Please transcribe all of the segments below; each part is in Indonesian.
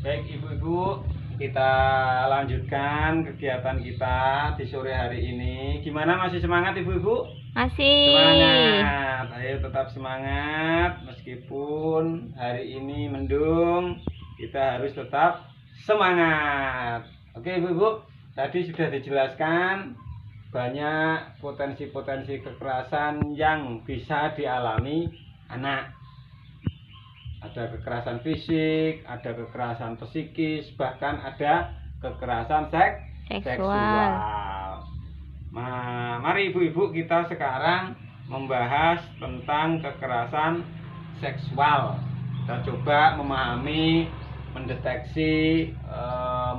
Baik ibu-ibu, kita lanjutkan kegiatan kita di sore hari ini. Gimana, masih semangat ibu-ibu? Masih. Semangat, ayo tetap semangat. Meskipun hari ini mendung, kita harus tetap semangat. Oke ibu-ibu, tadi sudah dijelaskan banyak potensi-potensi kekerasan yang bisa dialami anak. Ada kekerasan fisik, ada kekerasan psikis, bahkan ada kekerasan seksual. Mari ibu-ibu, kita sekarang membahas tentang kekerasan seksual. Kita coba memahami, mendeteksi,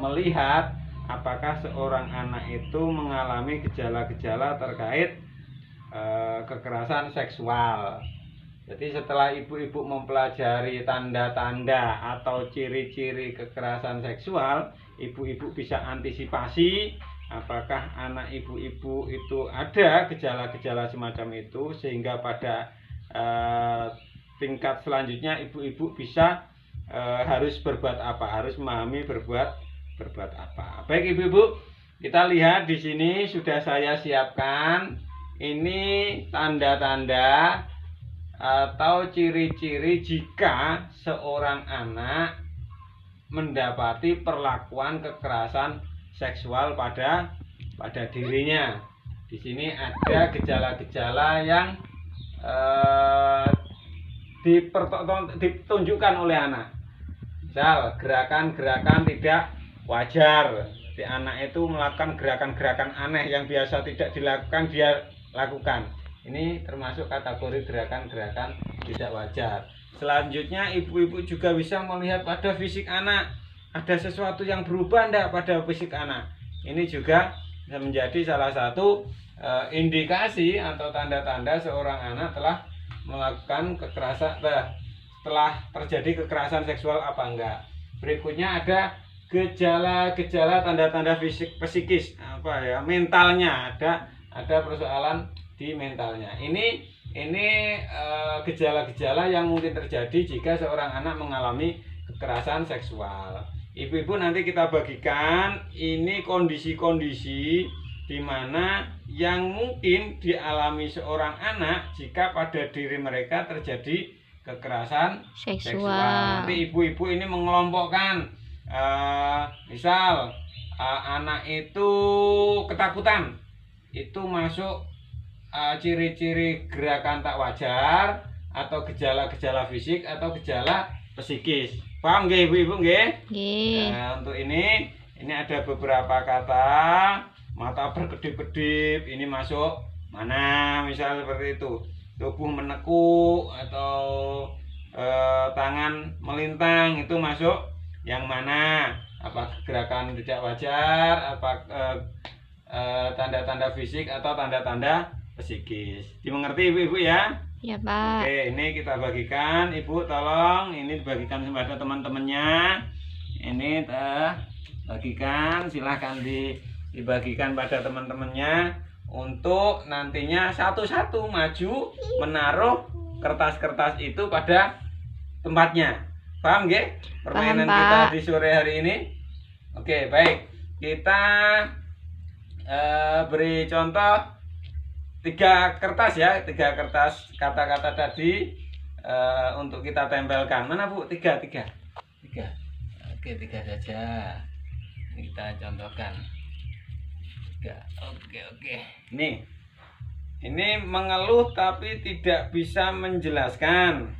melihat apakah seorang anak itu mengalami gejala-gejala terkait kekerasan seksual. Jadi setelah ibu-ibu mempelajari tanda-tanda atau ciri-ciri kekerasan seksual, ibu-ibu bisa antisipasi apakah anak ibu-ibu itu ada gejala-gejala semacam itu, sehingga pada tingkat selanjutnya ibu-ibu bisa harus berbuat apa, harus memahami berbuat apa. Baik ibu-ibu, kita lihat di sini sudah saya siapkan. Ini tanda-tanda atau ciri-ciri jika seorang anak mendapati perlakuan kekerasan seksual pada dirinya. Di sini ada gejala-gejala yang ditunjukkan oleh anak. Misal gerakan-gerakan tidak wajar. Si anak itu melakukan gerakan-gerakan aneh yang biasa tidak dilakukan, dia lakukan. Ini termasuk kategori gerakan-gerakan tidak wajar. Selanjutnya ibu-ibu juga bisa melihat pada fisik anak. Ada sesuatu yang berubah enggak pada fisik anak. Ini juga menjadi salah satu indikasi atau tanda-tanda seorang anak telah melakukan kekerasan, telah terjadi kekerasan seksual apa enggak. Berikutnya ada gejala-gejala tanda-tanda fisik psikis, mentalnya, ada persoalan di mentalnya. Ini gejala-gejala yang mungkin terjadi jika seorang anak mengalami kekerasan seksual. Ibu-ibu, nanti kita bagikan ini kondisi-kondisi di mana yang mungkin dialami seorang anak jika pada diri mereka terjadi kekerasan seksual. Nanti ibu-ibu ini mengelompokkan, misal anak itu ketakutan, itu masuk ciri-ciri gerakan tak wajar atau gejala-gejala fisik atau gejala psikis. Paham nggih ibu-ibu nggih? Nah, untuk ini ada beberapa kata. Mata berkedip-kedip, ini masuk mana? Misal seperti itu. Tubuh menekuk atau tangan melintang, itu masuk yang mana? Apa gerakan tidak wajar, apa tanda-tanda fisik atau tanda-tanda psikis. Dimengerti ibu-ibu ya? Ya Pak. Oke, ini kita bagikan. Ibu tolong ini dibagikan kepada teman-temannya. Ini bagikan, silahkan dibagikan pada teman-temannya untuk nantinya satu-satu maju menaruh kertas-kertas itu pada tempatnya. Paham nggih permainan kita di sore hari ini? Oke, baik. Kita beri contoh 3 kertas ya, 3 kertas kata-kata tadi untuk kita tempelkan. Mana Bu? 3. Oke, 3 saja. Ini kita contohkan. 3. Oke. Ini mengeluh tapi tidak bisa menjelaskan.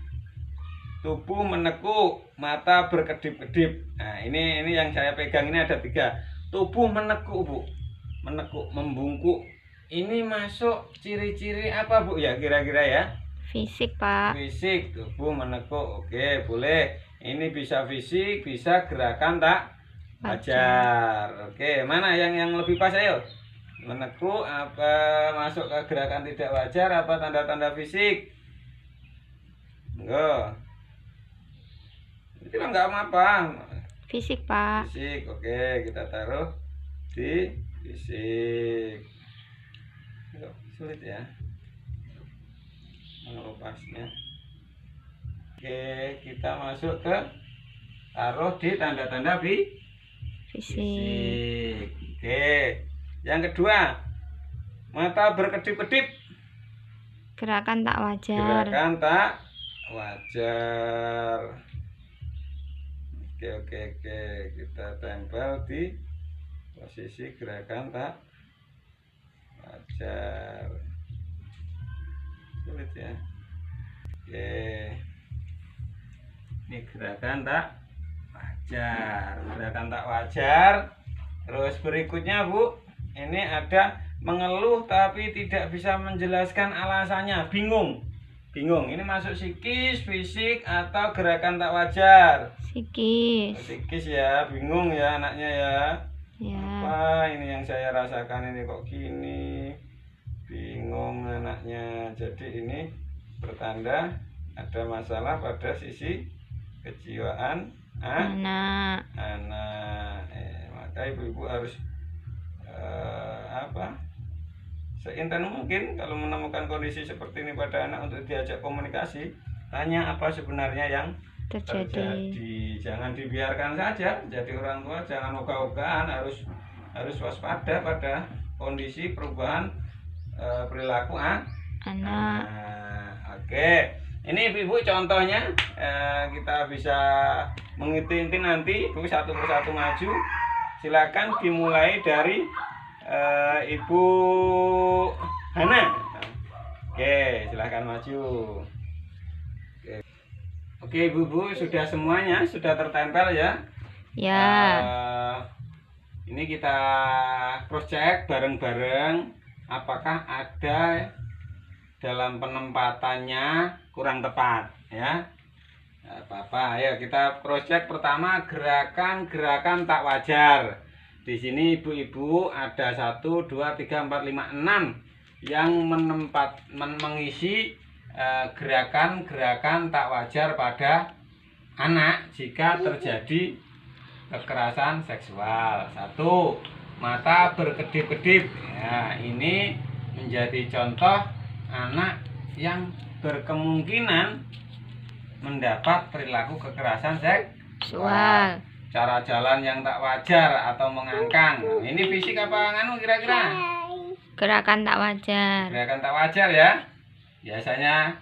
Tubuh menekuk, mata berkedip-kedip. Nah, ini yang saya pegang ini ada 3. Tubuh menekuk, Bu. Menekuk, membungkuk. Ini masuk ciri-ciri apa Bu ya kira-kira ya? Fisik Pak. Fisik, tubuh menekuk. Oke, boleh. Ini bisa fisik, bisa gerakan tak wajar. Oke, mana yang lebih pas, ayo? Menekuk apa masuk ke gerakan tidak wajar, apa tanda-tanda fisik? Enggak. Itu enggak apa-apa. Fisik Pak. Fisik, oke, kita taruh di fisik. Sulit ya mengelupasnya. Oke, kita masuk ke taruh di tanda-tanda Fisik. fisik. Oke. Yang kedua, mata berkedip-kedip. Gerakan tak wajar. Gerakan tak wajar. Oke. Kita tempel di posisi gerakan tak wajar. Sulit ya. Oke. Ini gerakan tak wajar. Gerakan tak wajar. Terus berikutnya, Bu, ini ada mengeluh tapi tidak bisa menjelaskan alasannya. Bingung. Ini masuk psikis, fisik, atau gerakan tak wajar? Psikis. Psikis ya, bingung ya anaknya ya. Ya. Apa ini yang saya rasakan ini kok gini? Bingung anaknya. Jadi ini pertanda ada masalah pada sisi kejiwaan Anak. Maka ibu-ibu harus seintens mungkin kalau menemukan kondisi seperti ini pada anak untuk diajak komunikasi, tanya apa sebenarnya yang terjadi. Jangan dibiarkan saja. Jadi orang tua jangan ogah-ogahan, harus waspada pada kondisi perubahan perilaku anak. Oke. Ini ibu contohnya, kita bisa mengintip nanti. Ibu satu persatu maju. Silakan dimulai dari Ibu Hana. Oke, silakan maju. Oke, ibu-ibu sudah semuanya sudah tertempel ya. Ya. Ini kita cross check bareng-bareng apakah ada dalam penempatannya kurang tepat ya. Apa-apa, ayo kita cross check. Pertama, gerakan tak wajar. Di sini ibu-ibu ada 1, 2, 3, 4, 5, 6 yang mengisi gerakan tak wajar pada anak jika terjadi kekerasan seksual. 1, mata berkedip-kedip. Ya, ini menjadi contoh anak yang berkemungkinan mendapat perilaku kekerasan seksual. Cara jalan yang tak wajar atau mengangkang. Ini fisik apa nganu kira-kira? Gerakan tak wajar. Gerakan tak wajar ya. Biasanya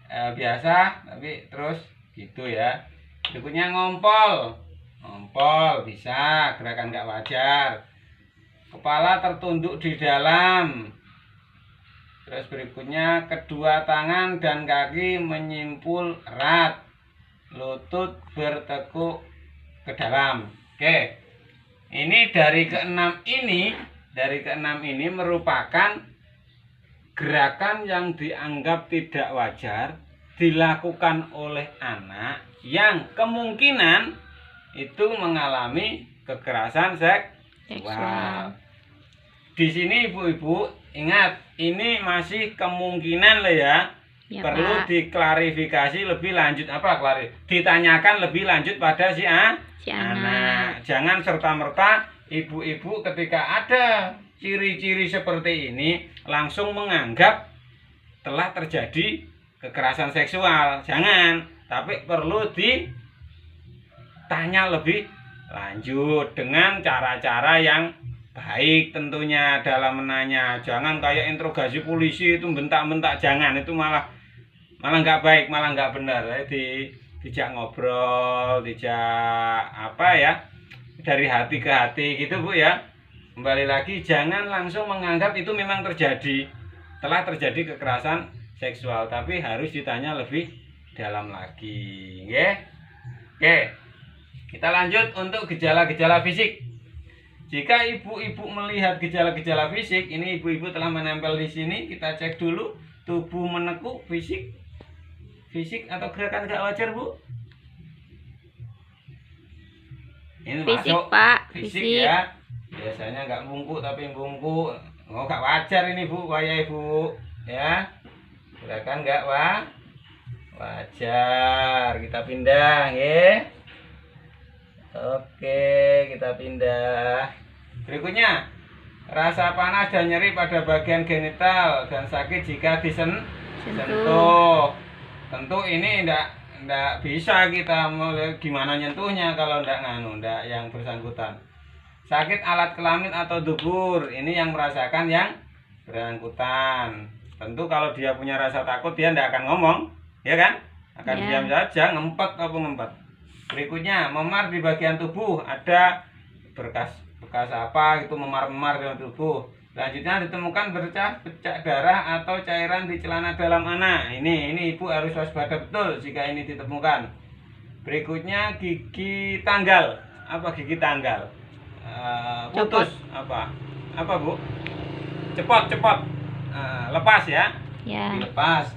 biasa tapi terus gitu ya. Berikutnya ngompol bisa, gerakan tak wajar. Kepala tertunduk di dalam. Terus berikutnya kedua tangan dan kaki menyimpul erat. Lutut bertekuk ke dalam. Oke. Ini dari keenam ini merupakan gerakan yang dianggap tidak wajar dilakukan oleh anak yang kemungkinan itu mengalami kekerasan seksual. Di sini ibu-ibu ingat, ini masih kemungkinan loh ya. Ya, perlu Pak. diklarifikasi lebih lanjut, ditanyakan lebih lanjut pada si anak. Jangan serta-merta ibu-ibu ketika ada ciri-ciri seperti ini langsung menganggap telah terjadi kekerasan seksual. Jangan, tapi perlu ditanya lebih lanjut dengan cara-cara yang baik tentunya dalam menanya. Jangan kayak interogasi polisi itu bentak-bentak, jangan, itu malah nggak baik, malah nggak benar. Dijak ngobrol, dijak dari hati ke hati gitu Bu ya. Kembali lagi, jangan langsung menganggap itu memang telah terjadi kekerasan seksual, tapi harus ditanya lebih dalam lagi. Oke. Kita lanjut untuk gejala-gejala fisik. Jika ibu-ibu melihat gejala-gejala fisik, ini ibu-ibu telah menempel di sini, kita cek dulu. Tubuh menekuk, fisik atau gerakan gak wajar Bu? Ini Fisik, masuk Pak. fisik ya. Biasanya nggak bungkuk tapi bungkuk. Oh, gak wajar ini Bu, wayai Bu ya. Gerakan gak wajar. Kita pindah ya. Oke, kita pindah. Berikutnya, rasa panas dan nyeri pada bagian genital dan sakit jika disentuh. Tentu ini ndak bisa kita mulai gimana nyentuhnya kalau ndak ndak yang bersangkutan. Sakit alat kelamin atau dubur, ini yang merasakan yang bersangkutan. Tentu kalau dia punya rasa takut dia ndak akan ngomong, ya kan? Akan diam saja, ngempet apa ngempet. Berikutnya, memar di bagian tubuh, ada bekas apa gitu, memar-memar di tubuh. Selanjutnya ditemukan bercak darah atau cairan di celana dalam anak. Ini ibu harus waspada betul jika ini ditemukan. Berikutnya gigi tanggal. Apa gigi tanggal? Putus. Apa bu? Cepot. Lepas ya. Dilepas.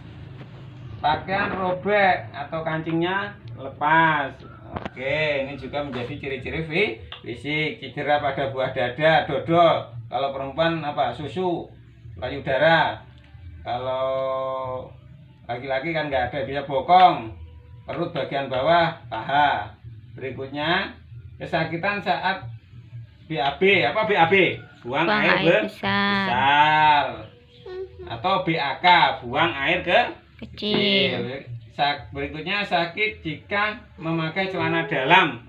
Pakaian robek atau kancingnya lepas. Oke, ini juga menjadi ciri-ciri fisik. Cedera pada buah dada, dodol. Kalau perempuan apa? Susu, payudara. Kalau laki-laki kan nggak ada, bisa bokong, perut bagian bawah, paha. Berikutnya kesakitan saat BAB. Apa BAB? Buang air besar. Atau BAK, buang air kecil. Berikutnya sakit jika memakai celana dalam.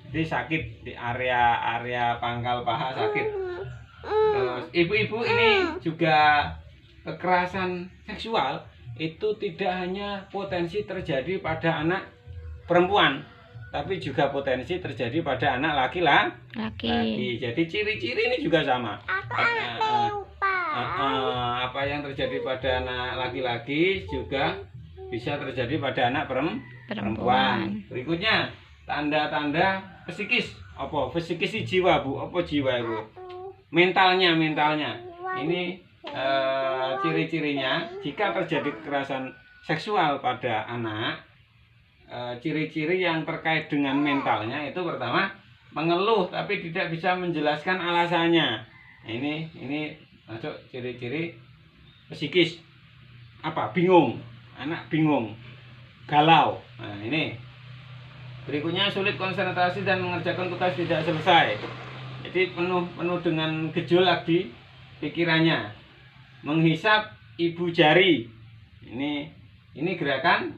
Jadi sakit di area pangkal paha sakit. Terus ibu-ibu ini juga kekerasan seksual itu tidak hanya potensi terjadi pada anak perempuan, tapi juga potensi terjadi pada anak laki-laki. Jadi ciri-ciri ini juga sama. Apa yang terjadi pada anak laki-laki juga bisa terjadi pada anak perempuan. Berikutnya, tanda-tanda psikis. Apa? Psikis itu jiwa, Bu. Apa jiwa itu? Mentalnya. Ini ciri-cirinya jika terjadi kekerasan seksual pada anak. Ciri-ciri yang terkait dengan mentalnya itu pertama, mengeluh tapi tidak bisa menjelaskan alasannya. Ini masuk ciri-ciri psikis. Apa? Bingung. Anak bingung, galau. Nah, ini. Berikutnya sulit konsentrasi dan mengerjakan tugas tidak selesai. Jadi penuh dengan gejolak di pikirannya. Menghisap ibu jari. Ini gerakan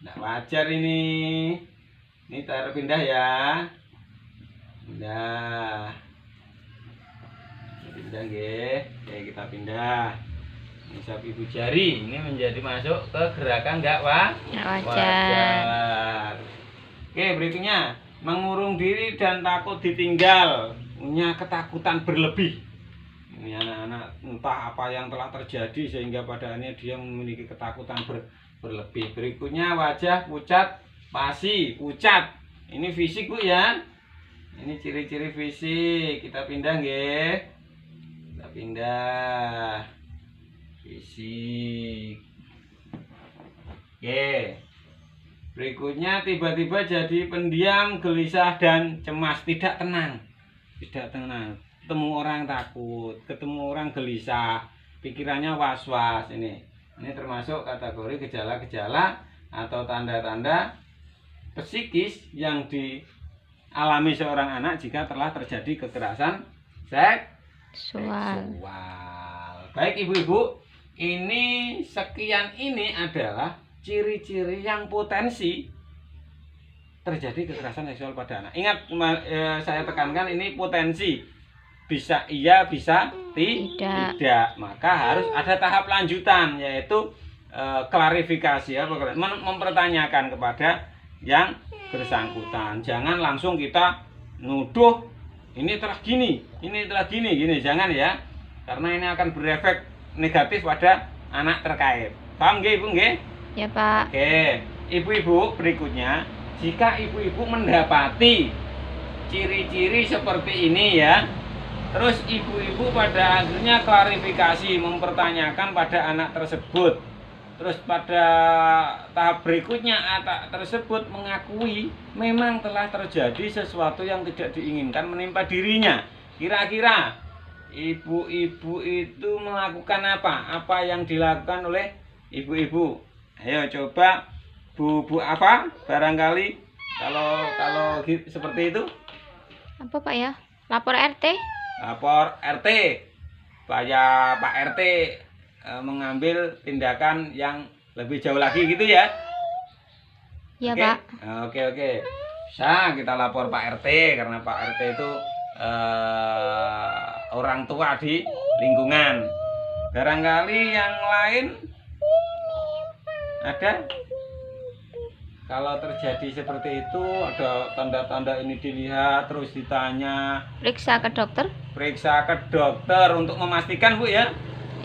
tidak wajar ini. Ini taruh pindah ya. Pindah nggih. Oke, kita pindah. Menghisap ibu jari ini menjadi masuk ke gerakan nggak wajar. Oke, berikutnya mengurung diri dan takut ditinggal, punya ketakutan berlebih. Ini anak-anak entah apa yang telah terjadi sehingga pada akhirnya dia memiliki ketakutan berlebih. Berikutnya wajah pucat, pucat. Ini fisik Bu ya. Ini ciri-ciri fisik. Kita pindah nggih. Kita pindah. Fisik. Oke. Berikutnya tiba-tiba jadi pendiam, gelisah dan cemas, tidak tenang. Ketemu orang takut, ketemu orang gelisah, pikirannya was-was. Ini termasuk kategori gejala-gejala atau tanda-tanda psikis yang dialami seorang anak jika telah terjadi kekerasan seksual. Baik ibu-ibu, sekian ini adalah ciri-ciri yang potensi terjadi kekerasan seksual pada anak. Ingat, saya tekankan ini potensi. Bisa iya, bisa tidak. Maka harus ada tahap lanjutan, yaitu klarifikasi, mempertanyakan kepada yang bersangkutan. Jangan langsung kita nuduh ini telah gini, jangan ya. Karena ini akan berefek negatif pada anak terkait. Paham nggih, Ibu nggih? Ya, Pak. Oke, ibu-ibu berikutnya, jika ibu-ibu mendapati ciri-ciri seperti ini ya, terus ibu-ibu pada akhirnya klarifikasi, mempertanyakan pada anak tersebut. Terus pada tahap berikutnya anak tersebut mengakui memang telah terjadi sesuatu yang tidak diinginkan menimpa dirinya. Kira-kira ibu-ibu itu melakukan apa? Apa yang dilakukan oleh ibu-ibu? Ayo coba Bu apa? Barangkali kalau seperti itu. Apa Pak ya? Lapor RT? Lapor RT. Supaya Pak RT mengambil tindakan yang lebih jauh lagi gitu ya. Iya, Oke? Pak. Oke. Bisa kita lapor Pak RT karena Pak RT itu orang tua di lingkungan. Barangkali yang lain ada? Kalau terjadi seperti itu, ada tanda-tanda ini dilihat, terus ditanya, Periksa ke dokter? periksa ke dokter untuk memastikan, Bu ya.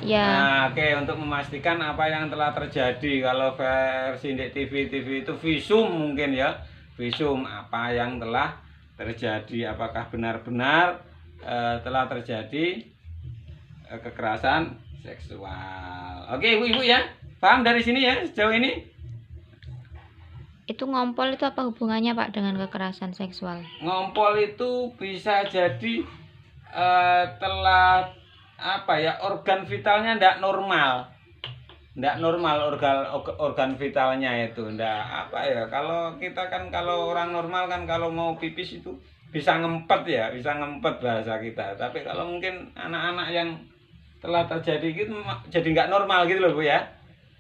Ya. Nah, oke, untuk memastikan apa yang telah terjadi. Kalau versi di TV itu visum mungkin ya, visum apa yang telah terjadi, apakah benar-benar telah terjadi kekerasan seksual. Oke, ibu ya, paham dari sini ya sejauh ini? Itu ngompol itu apa hubungannya, Pak, dengan kekerasan seksual? Ngompol itu bisa jadi telah apa ya, organ vitalnya tidak normal. Tidak normal organ vitalnya itu. Ndak apa ya, kalau kita kan, kalau orang normal kan kalau mau pipis itu bisa ngempet ya, bisa ngempet bahasa kita. Tapi kalau mungkin anak-anak yang telah terjadi gitu jadi nggak normal gitu loh, Bu ya.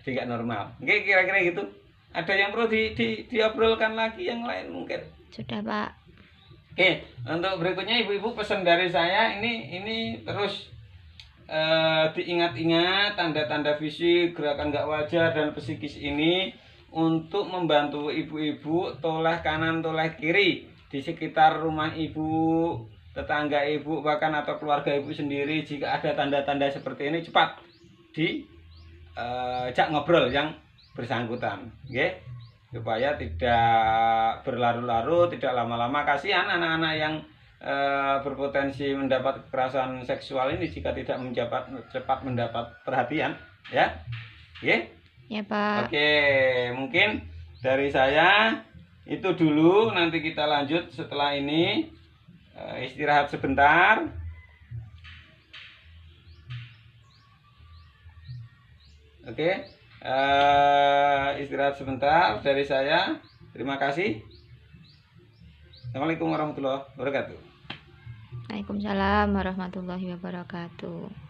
Jadi nggak normal. Oke, kira-kira gitu. Ada yang perlu diobrolkan lagi yang lain mungkin? Sudah, Pak. Oke, untuk berikutnya ibu-ibu pesan dari saya ini terus diingat-ingat tanda-tanda fisik, gerakan nggak wajar dan psikis ini untuk membantu ibu-ibu toleh kanan toleh kiri di sekitar rumah ibu, tetangga ibu, bahkan atau keluarga ibu sendiri. Jika ada tanda-tanda seperti ini cepat diajak ngobrol yang bersangkutan, okay? Supaya tidak berlarut-larut, tidak lama-lama. Kasihan anak-anak yang berpotensi mendapat kekerasan seksual ini jika tidak cepat mendapat perhatian, ya, okay? Ya, Pak. Oke, mungkin dari saya itu dulu. Nanti kita lanjut setelah ini. Istirahat sebentar. Oke. Istirahat sebentar dari saya. Terima kasih. Assalamualaikum warahmatullahi wabarakatuh. Waalaikumsalam warahmatullahi wabarakatuh.